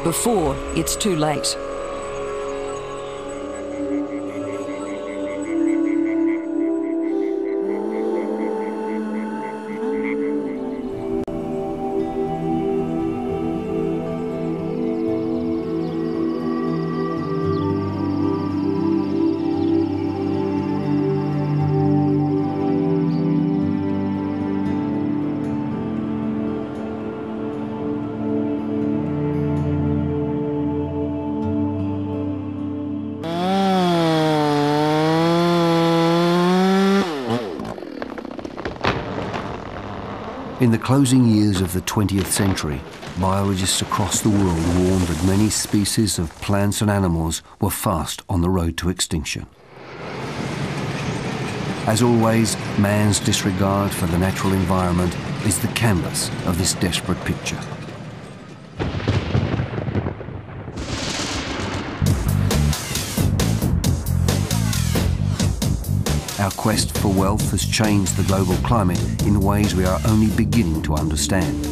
before it's too late. In the closing years of the 20th century, biologists across the world warned that many species of plants and animals were fast on the road to extinction. As always, man's disregard for the natural environment is the canvas of this desperate picture. Our quest for wealth has changed the global climate in ways we are only beginning to understand.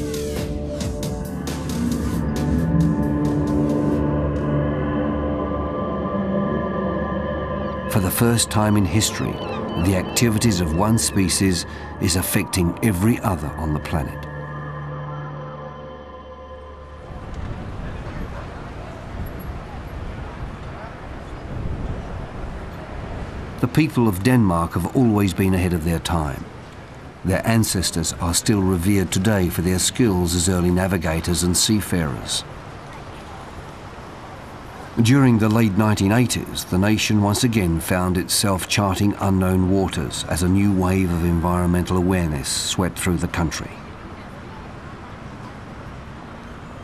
For the first time in history, the activities of one species is affecting every other on the planet. The people of Denmark have always been ahead of their time. Their ancestors are still revered today for their skills as early navigators and seafarers. During the late 1980s, the nation once again found itself charting unknown waters as a new wave of environmental awareness swept through the country.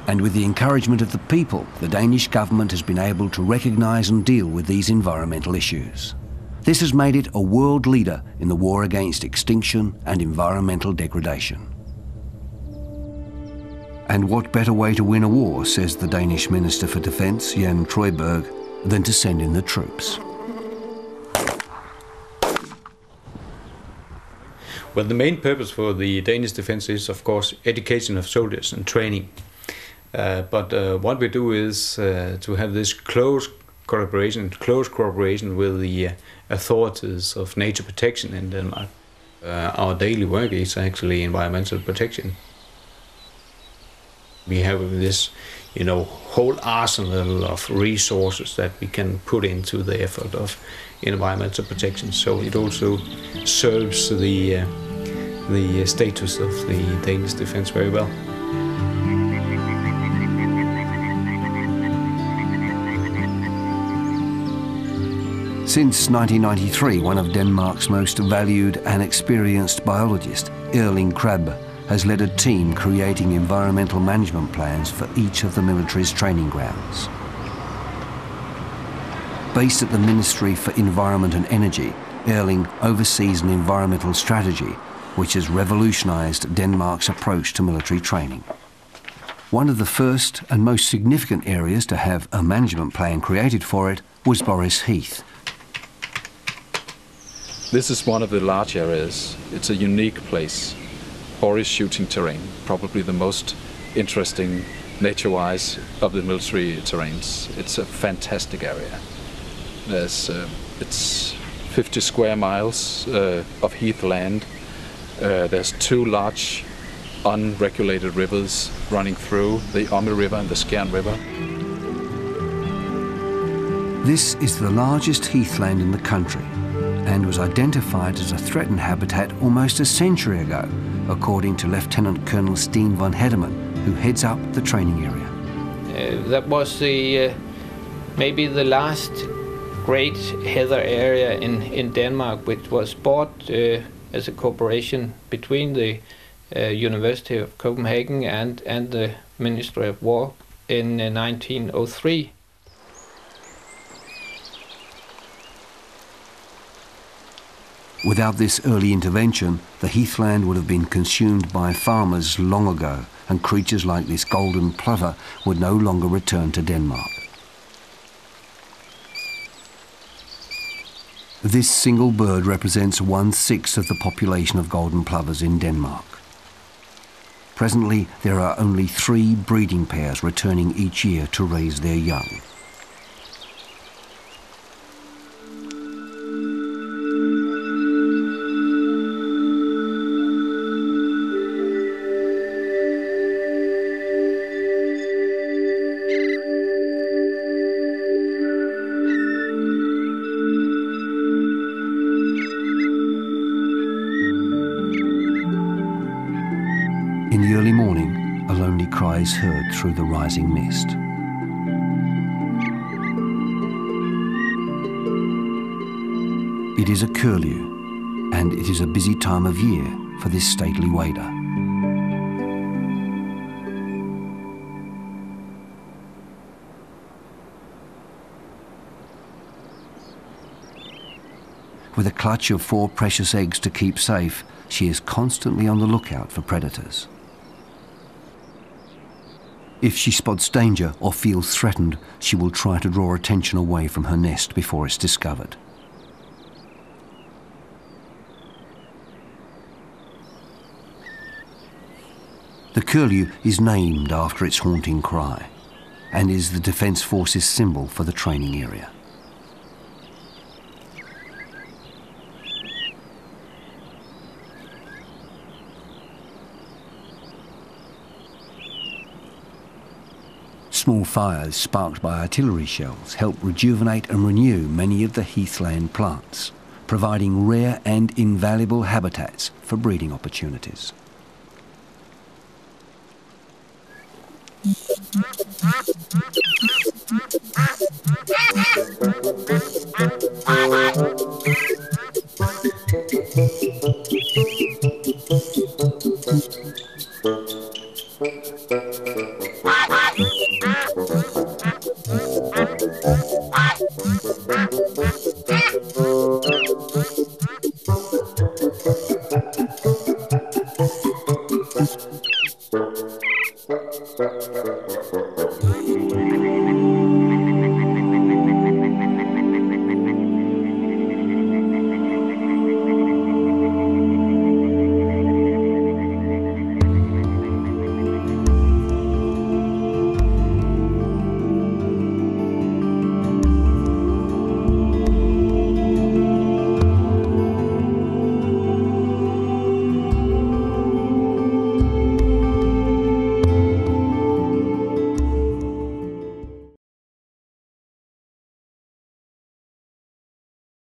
And with the encouragement of the people, the Danish government has been able to recognise and deal with these environmental issues. This has made it a world leader in the war against extinction and environmental degradation. And what better way to win a war, says the Danish Minister for Defence, Jan Trøjborg, than to send in the troops? Well, the main purpose for the Danish defence is, of course, education of soldiers and training. But what we do is to have this close cooperation with the authorities of nature protection in Denmark. Our daily work is actually environmental protection. We have this, whole arsenal of resources that we can put into the effort of environmental protection. So it also serves the status of the Danish defence very well. Since 1993, one of Denmark's most valued and experienced biologists, Erling Krabbe, has led a team creating environmental management plans for each of the military's training grounds. Based at the Ministry for Environment and Energy, Erling oversees an environmental strategy which has revolutionised Denmark's approach to military training. One of the first and most significant areas to have a management plan created for it was Boris Heath. This is one of the large areas. It's a unique place. Boris shooting terrain, probably the most interesting nature-wise of the military terrains. It's a fantastic area. It's 50 square miles of heath land. There's two large unregulated rivers running through, the Omme River and the Skjern River. This is the largest heathland in the country and was identified as a threatened habitat almost a century ago, according to Lieutenant Colonel Steen von Hedemann, who heads up the training area. That was maybe the last great heather area in Denmark, which was bought as a cooperation between the University of Copenhagen and the Ministry of War in 1903. Without this early intervention, the heathland would have been consumed by farmers long ago, and creatures like this golden plover would no longer return to Denmark. This single bird represents 1/6 of the population of golden plovers in Denmark. Presently, there are only 3 breeding pairs returning each year to raise their young. In the early morning, a lonely cry is heard through the rising mist. It is a curlew, and it is a busy time of year for this stately wader. With a clutch of 4 precious eggs to keep safe, she is constantly on the lookout for predators. If she spots danger or feels threatened, she will try to draw attention away from her nest before it's discovered. The curlew is named after its haunting cry and is the Defence Force's symbol for the training area. Small fires sparked by artillery shells help rejuvenate and renew many of the heathland plants, providing rare and invaluable habitats for breeding opportunities.